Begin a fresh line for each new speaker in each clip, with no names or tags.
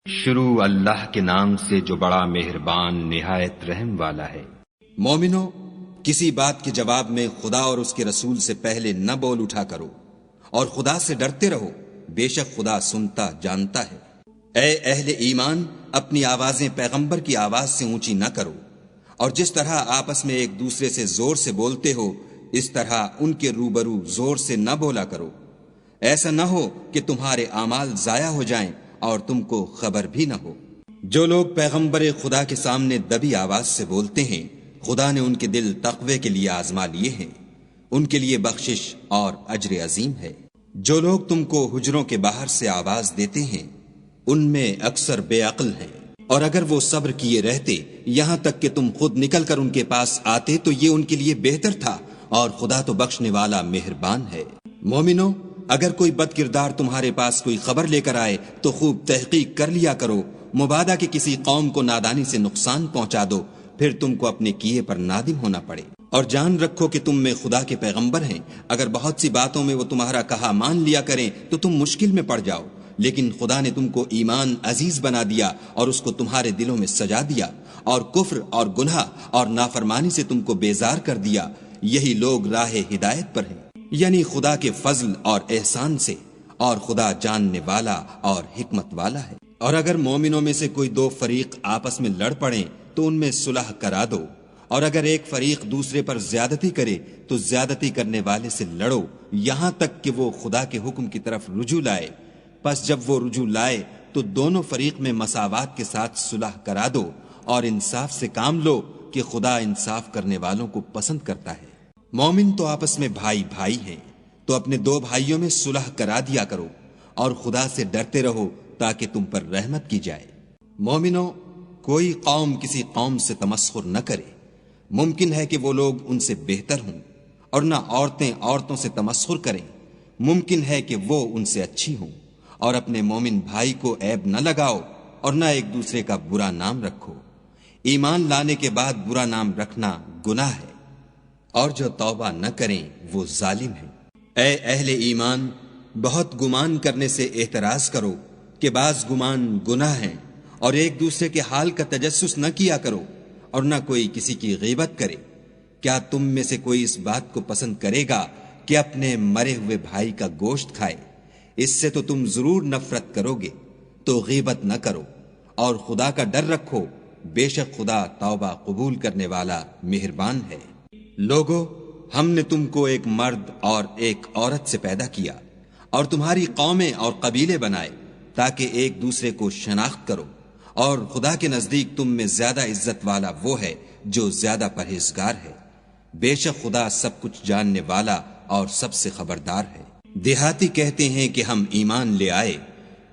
شروع اللہ کے نام سے جو بڑا مہربان نہایت رحم والا ہے۔
مومنو، کسی بات کے جواب میں خدا اور اس کے رسول سے پہلے نہ بول اٹھا کرو، اور خدا سے ڈرتے رہو، بے شک خدا سنتا جانتا ہے۔ اے اہل ایمان، اپنی آوازیں پیغمبر کی آواز سے اونچی نہ کرو، اور جس طرح آپس میں ایک دوسرے سے زور سے بولتے ہو اس طرح ان کے روبرو زور سے نہ بولا کرو، ایسا نہ ہو کہ تمہارے اعمال ضائع ہو جائیں اور تم کو خبر بھی نہ ہو۔ جو لوگ پیغمبر خدا کے سامنے دبی آواز سے بولتے ہیں، خدا نے ان کے دل تقوی کے لیے آزما لیے ہیں، ان کے لیے بخشش اور اجر عظیم ہے۔ جو لوگ تم کو حجروں کے باہر سے آواز دیتے ہیں ان میں اکثر بے عقل ہیں، اور اگر وہ صبر کیے رہتے یہاں تک کہ تم خود نکل کر ان کے پاس آتے تو یہ ان کے لیے بہتر تھا، اور خدا تو بخشنے والا مہربان ہے۔ مومنو، اگر کوئی بد کردار تمہارے پاس کوئی خبر لے کر آئے تو خوب تحقیق کر لیا کرو، مبادا کہ کسی قوم کو نادانی سے نقصان پہنچا دو، پھر تم کو اپنے کیے پر نادم ہونا پڑے۔ اور جان رکھو کہ تم میں خدا کے پیغمبر ہیں، اگر بہت سی باتوں میں وہ تمہارا کہا مان لیا کریں تو تم مشکل میں پڑ جاؤ، لیکن خدا نے تم کو ایمان عزیز بنا دیا اور اس کو تمہارے دلوں میں سجا دیا، اور کفر اور گناہ اور نافرمانی سے تم کو بیزار کر دیا۔ یہی لوگ راہ ہدایت پر ہیں، یعنی خدا کے فضل اور احسان سے، اور خدا جاننے والا اور حکمت والا ہے۔ اور اگر مومنوں میں سے کوئی دو فریق آپس میں لڑ پڑیں تو ان میں صلح کرا دو، اور اگر ایک فریق دوسرے پر زیادتی کرے تو زیادتی کرنے والے سے لڑو، یہاں تک کہ وہ خدا کے حکم کی طرف رجوع لائے۔ پس جب وہ رجوع لائے تو دونوں فریق میں مساوات کے ساتھ صلح کرا دو، اور انصاف سے کام لو کہ خدا انصاف کرنے والوں کو پسند کرتا ہے۔ مومن تو آپس میں بھائی بھائی ہیں، تو اپنے دو بھائیوں میں صلح کرا دیا کرو، اور خدا سے ڈرتے رہو تاکہ تم پر رحمت کی جائے۔ مومنو، کوئی قوم کسی قوم سے تمسخر نہ کرے، ممکن ہے کہ وہ لوگ ان سے بہتر ہوں، اور نہ عورتیں عورتوں سے تمسخر کریں، ممکن ہے کہ وہ ان سے اچھی ہوں۔ اور اپنے مومن بھائی کو عیب نہ لگاؤ، اور نہ ایک دوسرے کا برا نام رکھو۔ ایمان لانے کے بعد برا نام رکھنا گناہ ہے، اور جو توبہ نہ کریں وہ ظالم ہیں۔ اے اہل ایمان، بہت گمان کرنے سے احتراز کرو کہ بعض گمان گناہ ہیں، اور ایک دوسرے کے حال کا تجسس نہ کیا کرو، اور نہ کوئی کسی کی غیبت کرے۔ کیا تم میں سے کوئی اس بات کو پسند کرے گا کہ اپنے مرے ہوئے بھائی کا گوشت کھائے؟ اس سے تو تم ضرور نفرت کرو گے، تو غیبت نہ کرو، اور خدا کا ڈر رکھو، بے شک خدا توبہ قبول کرنے والا مہربان ہے۔ لوگو، ہم نے تم کو ایک مرد اور ایک عورت سے پیدا کیا، اور تمہاری قومیں اور قبیلے بنائے تاکہ ایک دوسرے کو شناخت کرو، اور خدا کے نزدیک تم میں زیادہ عزت والا وہ ہے جو زیادہ پرہیزگار ہے۔ بے شک خدا سب کچھ جاننے والا اور سب سے خبردار ہے۔ دیہاتی کہتے ہیں کہ ہم ایمان لے آئے،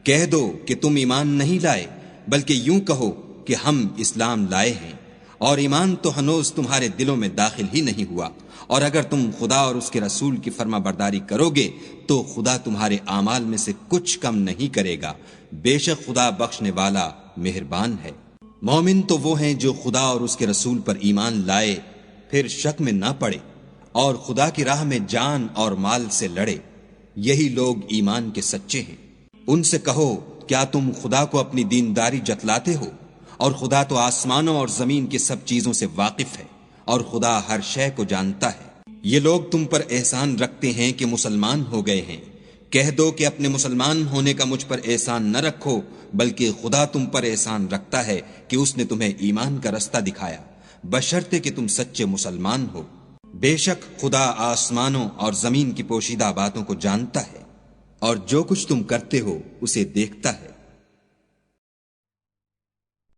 کہہ دو کہ تم ایمان نہیں لائے، بلکہ یوں کہو کہ ہم اسلام لائے ہیں، اور ایمان تو ہنوز تمہارے دلوں میں داخل ہی نہیں ہوا۔ اور اگر تم خدا اور اس کے رسول کی فرما برداری کرو گے تو خدا تمہارے اعمال میں سے کچھ کم نہیں کرے گا، بے شک خدا بخشنے والا مہربان ہے۔ مومن تو وہ ہیں جو خدا اور اس کے رسول پر ایمان لائے، پھر شک میں نہ پڑے، اور خدا کی راہ میں جان اور مال سے لڑے، یہی لوگ ایمان کے سچے ہیں۔ ان سے کہو، کیا تم خدا کو اپنی دینداری جتلاتے ہو؟ اور خدا تو آسمانوں اور زمین کی سب چیزوں سے واقف ہے، اور خدا ہر شے کو جانتا ہے۔ یہ لوگ تم پر احسان رکھتے ہیں کہ مسلمان ہو گئے ہیں، کہہ دو کہ اپنے مسلمان ہونے کا مجھ پر احسان نہ رکھو، بلکہ خدا تم پر احسان رکھتا ہے کہ اس نے تمہیں ایمان کا رستہ دکھایا، بشرطے کہ تم سچے مسلمان ہو۔ بے شک خدا آسمانوں اور زمین کی پوشیدہ باتوں کو جانتا ہے، اور جو کچھ تم کرتے ہو اسے دیکھتا ہے۔